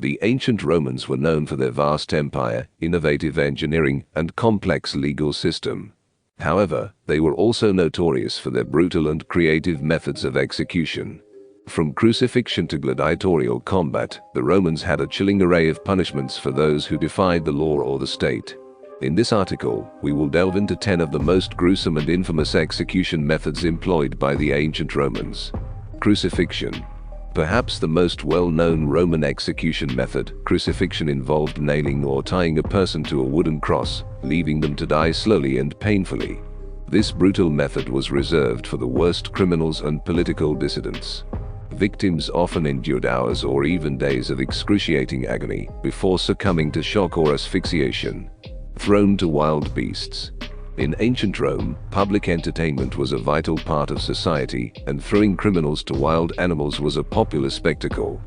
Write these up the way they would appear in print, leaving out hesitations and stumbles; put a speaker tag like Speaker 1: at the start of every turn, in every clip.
Speaker 1: The ancient Romans were known for their vast empire, innovative engineering, and complex legal system. However, they were also notorious for their brutal and creative methods of execution. From crucifixion to gladiatorial combat, the Romans had a chilling array of punishments for those who defied the law or the state. In this article, we will delve into 10 of the most gruesome and infamous execution methods employed by the ancient Romans. Crucifixion. Perhaps the most well-known Roman execution method, crucifixion, involved nailing or tying a person to a wooden cross, leaving them to die slowly and painfully. This brutal method was reserved for the worst criminals and political dissidents. Victims often endured hours or even days of excruciating agony before succumbing to shock or asphyxiation. Thrown to wild beasts. In ancient Rome, public entertainment was a vital part of society, and throwing criminals to wild animals was a popular spectacle.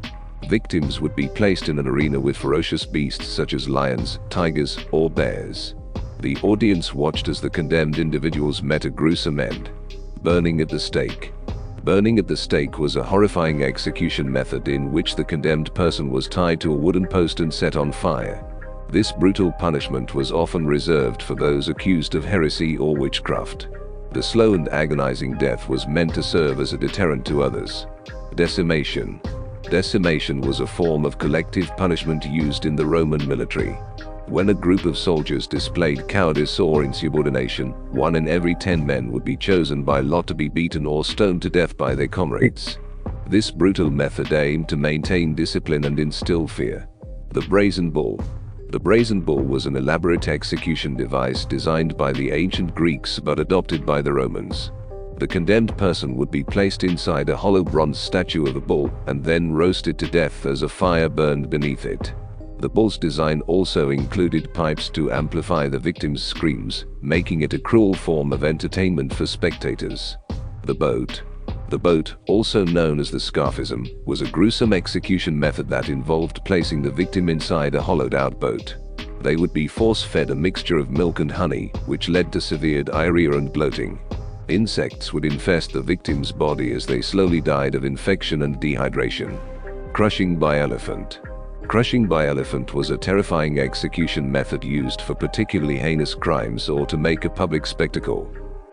Speaker 1: Victims would be placed in an arena with ferocious beasts such as lions, tigers, or bears. The audience watched as the condemned individuals met a gruesome end. Burning at the stake. Burning at the stake was a horrifying execution method in which the condemned person was tied to a wooden post and set on fire. This brutal punishment was often reserved for those accused of heresy or witchcraft. The slow and agonizing death was meant to serve as a deterrent to others. Decimation. Decimation was a form of collective punishment used in the Roman military. When a group of soldiers displayed cowardice or insubordination, 1 in every 10 men would be chosen by lot to be beaten or stoned to death by their comrades. This brutal method aimed to maintain discipline and instill fear. The brazen bull. The brazen bull was an elaborate execution device designed by the ancient Greeks but adopted by the Romans. The condemned person would be placed inside a hollow bronze statue of a bull and then roasted to death as a fire burned beneath it. The bull's design also included pipes to amplify the victim's screams, making it a cruel form of entertainment for spectators. The boat. The boat, also known as the scaphism, was a gruesome execution method that involved placing the victim inside a hollowed-out boat. They would be force-fed a mixture of milk and honey, which led to severe diarrhea and bloating. Insects would infest the victim's body as they slowly died of infection and dehydration. Crushing by elephant. Crushing by elephant was a terrifying execution method used for particularly heinous crimes or to make a public spectacle.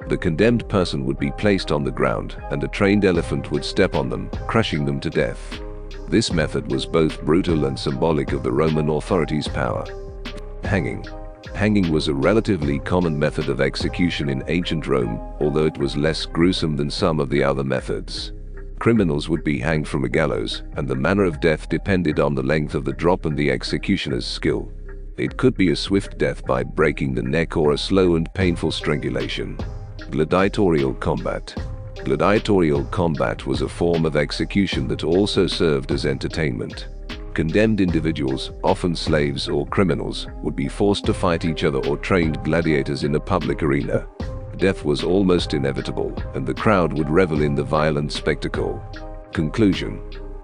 Speaker 1: The condemned person would be placed on the ground, and a trained elephant would step on them, crushing them to death. This method was both brutal and symbolic of the Roman authorities' power. Hanging. Hanging was a relatively common method of execution in ancient Rome, although it was less gruesome than some of the other methods. Criminals would be hanged from a gallows, and the manner of death depended on the length of the drop and the executioner's skill. It could be a swift death by breaking the neck or a slow and painful strangulation. Gladiatorial combat. Gladiatorial combat was a form of execution that also served as entertainment. Condemned individuals, often slaves or criminals, would be forced to fight each other or trained gladiators in a public arena. Death was almost inevitable, and the crowd would revel in the violent spectacle. Conclusion.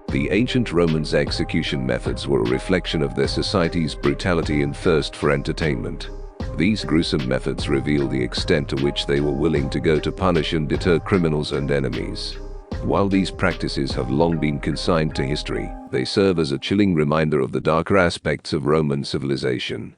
Speaker 1: The ancient Romans' execution methods were a reflection of their society's brutality and thirst for entertainment. These gruesome methods reveal the extent to which they were willing to go to punish and deter criminals and enemies. While these practices have long been consigned to history, they serve as a chilling reminder of the darker aspects of Roman civilization.